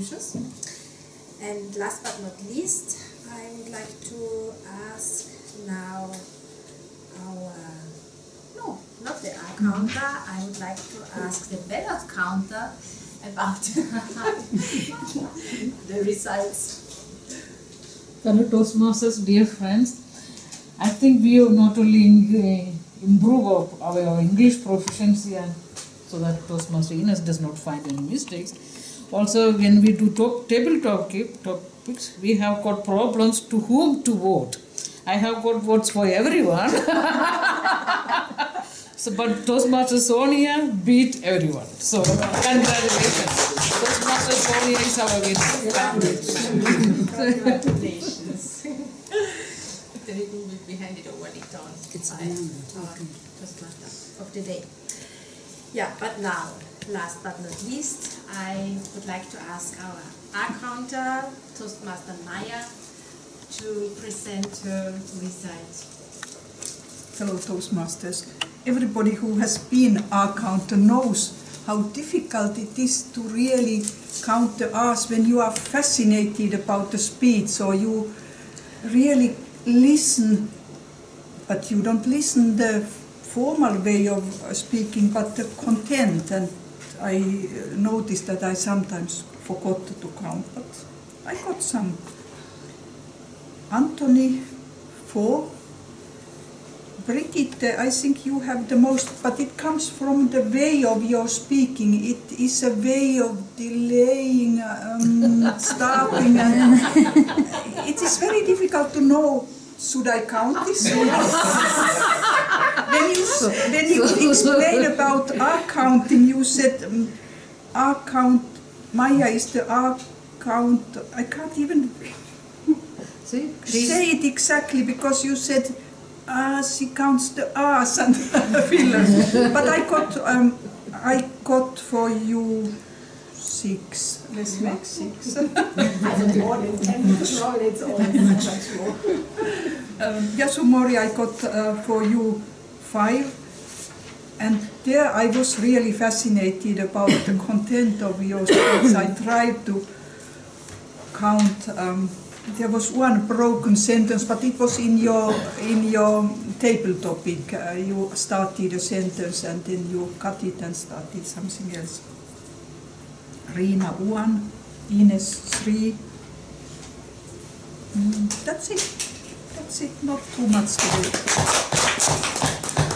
contributions. And last but not least, I would like to ask now our, no, not the R counter, I would like to ask the ballot counter about the results. Fellow Toastmasters, dear friends, I think we have not only improve our English proficiency and so that Toastmaster Ines does not find any mistakes. Also, when we do table topics, we have got problems to whom to vote. I have got votes for everyone. So, but Toastmaster Sonia beat everyone. So, congratulations. Toastmaster Sonia is our winner. Congratulations. The ribbon will be handed over later on. It's by our Toastmaster of the day. Yeah, but now, last but not least, I would like to ask our R-counter, Toastmaster Maya, to present her results. Fellow Toastmasters, everybody who has been R-counter knows how difficult it is to really count the R's when you are fascinated about the speech, or you really listen, but you don't listen the formal way of speaking, but the content. And I noticed that I sometimes forgot to count, but I got some. Anthony, 4. Brigitte, I think you have the most, but it comes from the way of your speaking. It is a way of delaying, stopping, and it is very difficult to know, should I count this? When you explain about R counting, you said R count, Maya is the R count, I can't even say it exactly, because you said she counts the R's and fillers. But I got for you 6. Let's make 6. More than 10 it's always much more. Yasumori, I got for you 5. And there I was really fascinated about the content of your speech. I tried to count. There was one broken sentence, but it was in your table topic. You started a sentence and then you cut it and started something else. Rina 1, Ines 3. That's it. That's it. Not too much to do.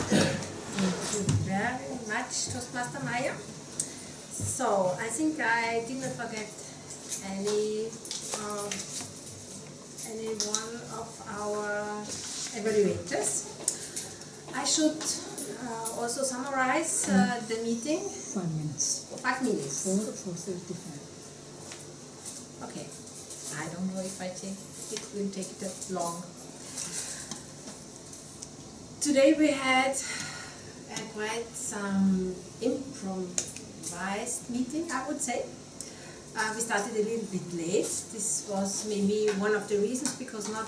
Thank you very much, Toastmaster Maya. So I think I did not forget any one of our evaluators. I should also summarize the meeting. 5 minutes. 5 minutes. 4:35. Okay. I don't know if it will take that long. Today we had quite some improvised meeting, I would say. We started a little bit late. This was maybe one of the reasons, because not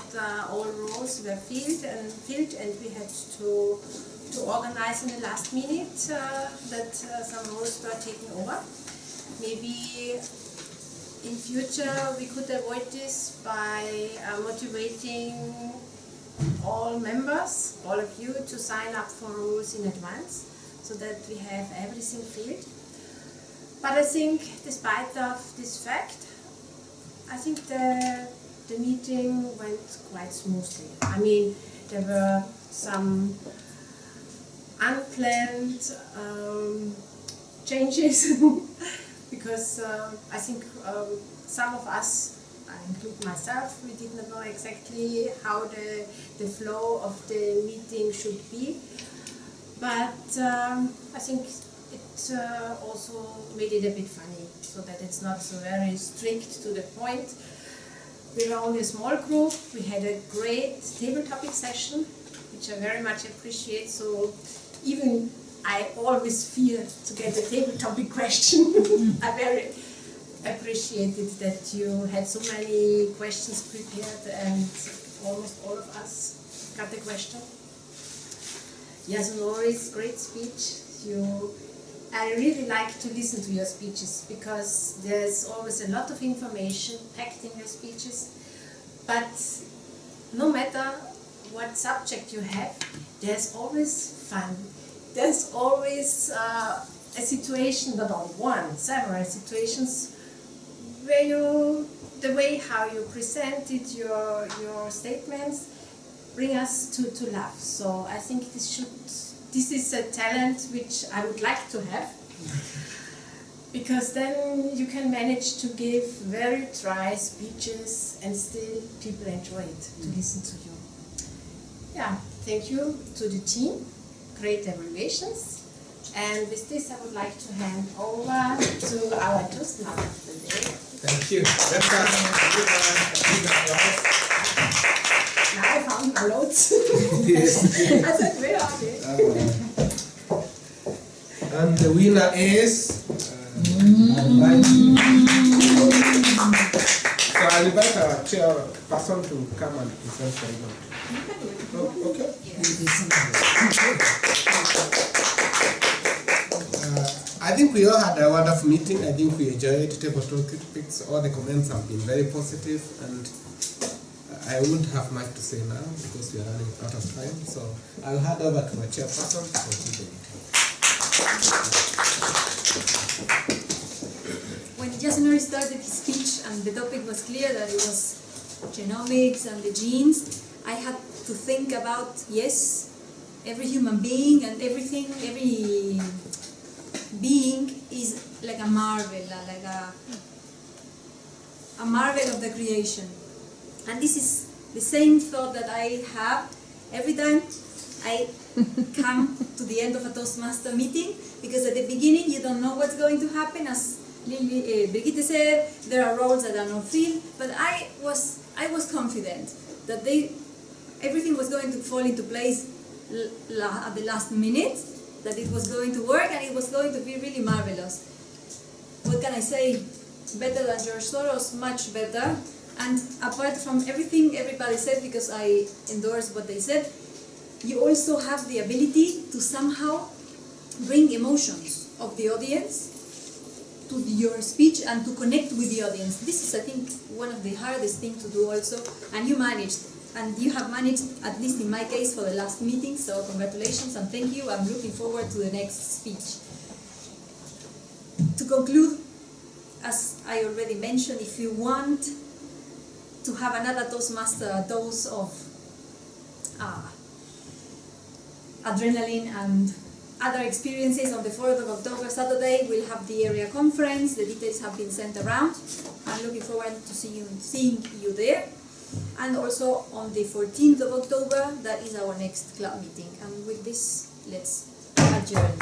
all roles were filled, and we had to organize in the last minute that some roles were taken over. Maybe in future we could avoid this by motivating all members, all of you, to sign up for roles in advance, so that we have everything filled. But I think, despite of this fact, I think the meeting went quite smoothly. I mean, there were some unplanned changes because I think some of us, I include myself, we did not know exactly how the flow of the meeting should be. But I think it also made it a bit funny, so that it's not so very strict to the point. We were only a small group. We had a great table topic session, which I very much appreciate. So even I always fear to get a table topic question. I very appreciated that you had so many questions prepared, and almost all of us got the question. Yasunori's great speech. You I really like to listen to your speeches because there's always a lot of information packed in your speeches. But no matter what subject you have, there's always fun. There's always a situation, not only one, several situations where the way how you presented your statements bring us to laugh. So I think this is a talent which I would like to have, because then you can manage to give very dry speeches and still people enjoy it to listen to you. Yeah, thank you to the team, great evaluations. And with this I would like to hand over to our Toastmaster of the day. Thank you. Let's start. Now I found my notes. Yes. I said, where are they? And the winner is. So I'll invite our chairperson to come and present the event. Oh, okay. I think we all had a wonderful meeting. I think we enjoyed table topics. All the comments have been very positive, and I wouldn't have much to say now because we are running out of time. So I'll hand over to my chairperson to continue the meeting. When Yasunori started his speech and the topic was clear that it was genomics and the genes, I had to think about, yes, every human being and everything, every being is like a marvel, like a marvel of the creation. And this is the same thought that I have every time I come to the end of a Toastmaster meeting, because at the beginning you don't know what's going to happen. As Brigitte said, there are roles that are not filled, but I was confident that everything was going to fall into place at the last minute, that it was going to work and it was going to be really marvelous. What can I say? Better than George Soros, much better. And apart from everything everybody said, because I endorse what they said, you also have the ability to somehow bring emotions of the audience to your speech and to connect with the audience. This is, I think, one of the hardest things to do also, and you managed. And you have managed, at least in my case, for the last meeting, so congratulations and thank you. I'm looking forward to the next speech. To conclude, as I already mentioned, if you want to have another Toastmaster dose of adrenaline and other experiences, on the 4th of October, Saturday, we'll have the area conference. The details have been sent around. I'm looking forward to seeing you there. And also on the 14th of October, that is our next club meeting. And with this, let's adjourn.